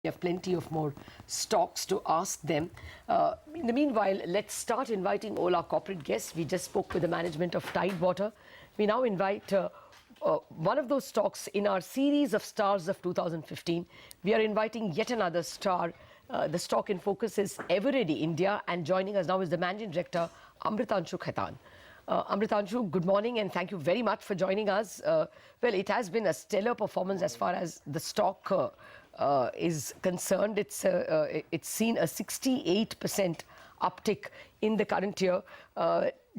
We have plenty of more stocks to ask them. In the meanwhile, let's start inviting all our corporate guests. We just spoke with the management of Tidewater. We now invite one of those stocks in our series of stars of 2015. We are inviting yet another star. The stock in focus is Eveready India, and joining us now is the Managing Director, Amritanshu Khaitan. Amritanshu, good morning and thank you very much for joining us. Well, it has been a stellar performance as far as the stock is concerned. It's seen a 68% uptick in the current year.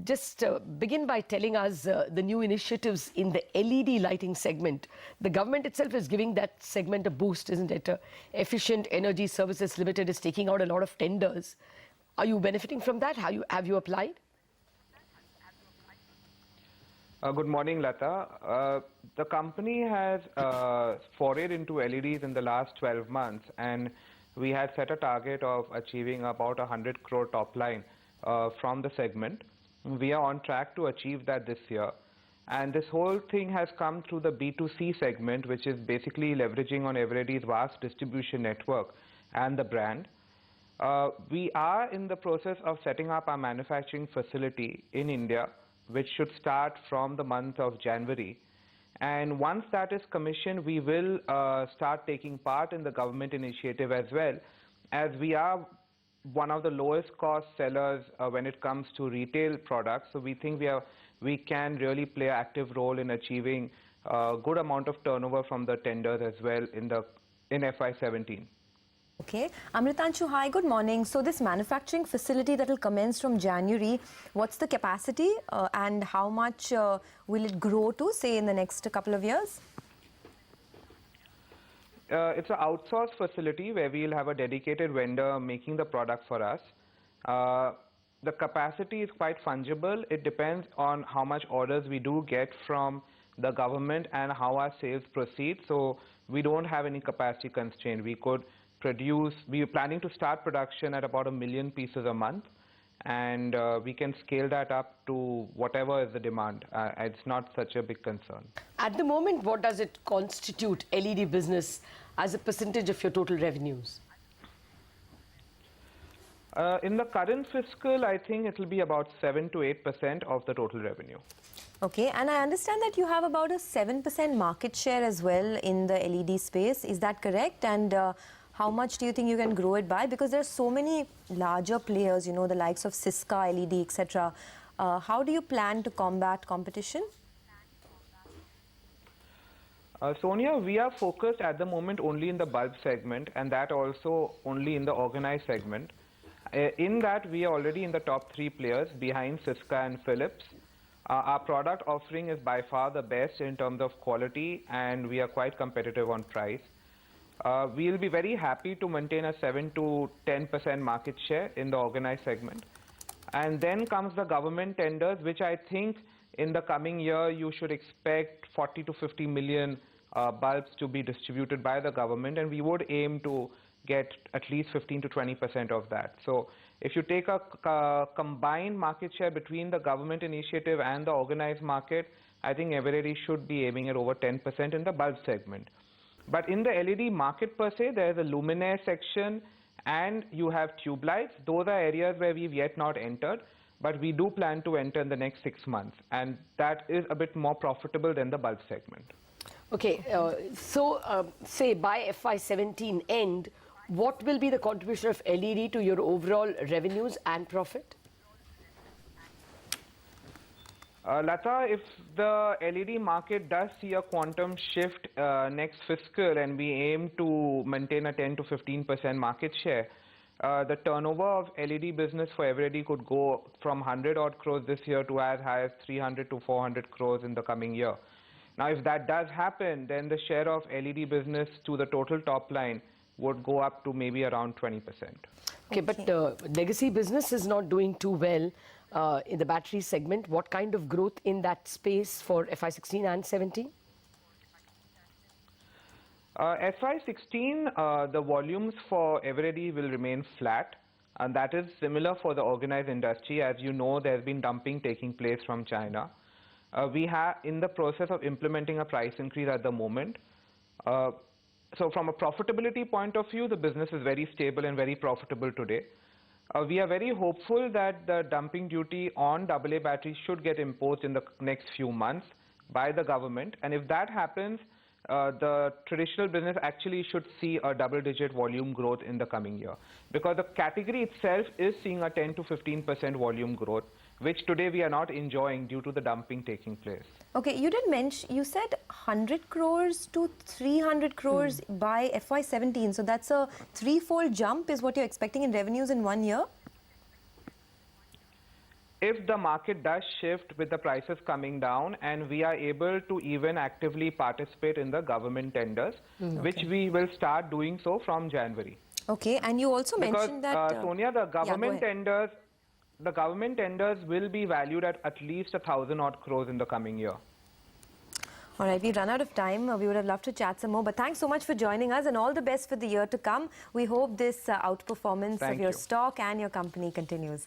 Just begin by telling us the new initiatives in the LED lighting segment. The government itself is giving that segment a boost, isn't it? Efficient Energy Services Limited is taking out a lot of tenders. Are you benefiting from that? Have you applied? Good morning, Lata. The company has forayed into LEDs in the last 12 months, and we had set a target of achieving about 100 crore top line from the segment. We are on track to achieve that this year. And this whole thing has come through the B2C segment, which is basically leveraging on Eveready's vast distribution network and the brand. We are in the process of setting up our manufacturing facility in India, which should start from the month of January. And once that is commissioned, we will start taking part in the government initiative as well, as we are one of the lowest cost sellers when it comes to retail products. So we think we can really play an active role in achieving a good amount of turnover from the tenders as well in FY17. Okay. Amritanshu, hi, good morning. So this manufacturing facility that will commence from January, what's the capacity and how much will it grow to, say, in the next couple of years? It's an outsourced facility where we'll have a dedicated vendor making the product for us. The capacity is quite fungible. It depends on how much orders we do get from the government and how our sales proceed. So we don't have any capacity constraint. We are planning to start production at about 1 million pieces a month, and we can scale that up to whatever is the demand. It's not such a big concern. At the moment, what does it constitute, LED business, as a percentage of your total revenues? In the current fiscal, I think it will be about 7 to 8% of the total revenue. Okay, and I understand that you have about a 7% market share as well in the LED space. Is that correct? And how much do you think you can grow it by? Because there are so many larger players, you know, the likes of Cisca, LED, etc. How do you plan to combat competition? Sonia, we are focused at the moment only in the bulb segment, and that also only in the organized segment. In that, we are already in the top 3 players behind Cisca and Philips. Our product offering is by far the best in terms of quality, and we are quite competitive on price. We'll be very happy to maintain a 7 to 10% market share in the organized segment. And then comes the government tenders, which I think in the coming year you should expect 40 to 50 million bulbs to be distributed by the government, and we would aim to get at least 15 to 20% of that. So if you take a combined market share between the government initiative and the organized market, I think Eveready should be aiming at over 10% in the bulb segment. But in the LED market per se, there is a luminaire section and you have tube lights. Those are areas where we've yet not entered, but we do plan to enter in the next 6 months. And that is a bit more profitable than the bulb segment. Okay, say by FY17 end, what will be the contribution of LED to your overall revenues and profit? Lata, if the LED market does see a quantum shift next fiscal and we aim to maintain a 10 to 15% market share, the turnover of LED business for Eveready could go from 100 odd crores this year to as high as 300 to 400 crores in the coming year. Now, if that does happen, then the share of LED business to the total top line would go up to maybe around 20%. Okay, but legacy business is not doing too well in the battery segment. What kind of growth in that space for FY16 and 17? FY16, the volumes for Eveready will remain flat, and that is similar for the organized industry. As you know, there's been dumping taking place from China. We are in the process of implementing a price increase at the moment. So from a profitability point of view, the business is very stable and very profitable today. We are very hopeful that the dumping duty on AA batteries should get imposed in the next few months by the government. And if that happens, the traditional business actually should see a double-digit volume growth in the coming year. Because the category itself is seeing a 10 to 15% volume growth, which today we are not enjoying due to the dumping taking place. Okay, you did mention, you said 100 crores to 300 crores by FY17. So that's a threefold jump is what you're expecting in revenues in 1 year? If the market does shift with the prices coming down and we are able to even actively participate in the government tenders, which we will start doing so from January. Okay, and you also mentioned that... Sonia, the government tenders will be valued at least 1,000 odd crores in the coming year. All right, we've run out of time. We would have loved to chat some more, but thanks so much for joining us and all the best for the year to come. We hope this outperformance of your stock and your company continues.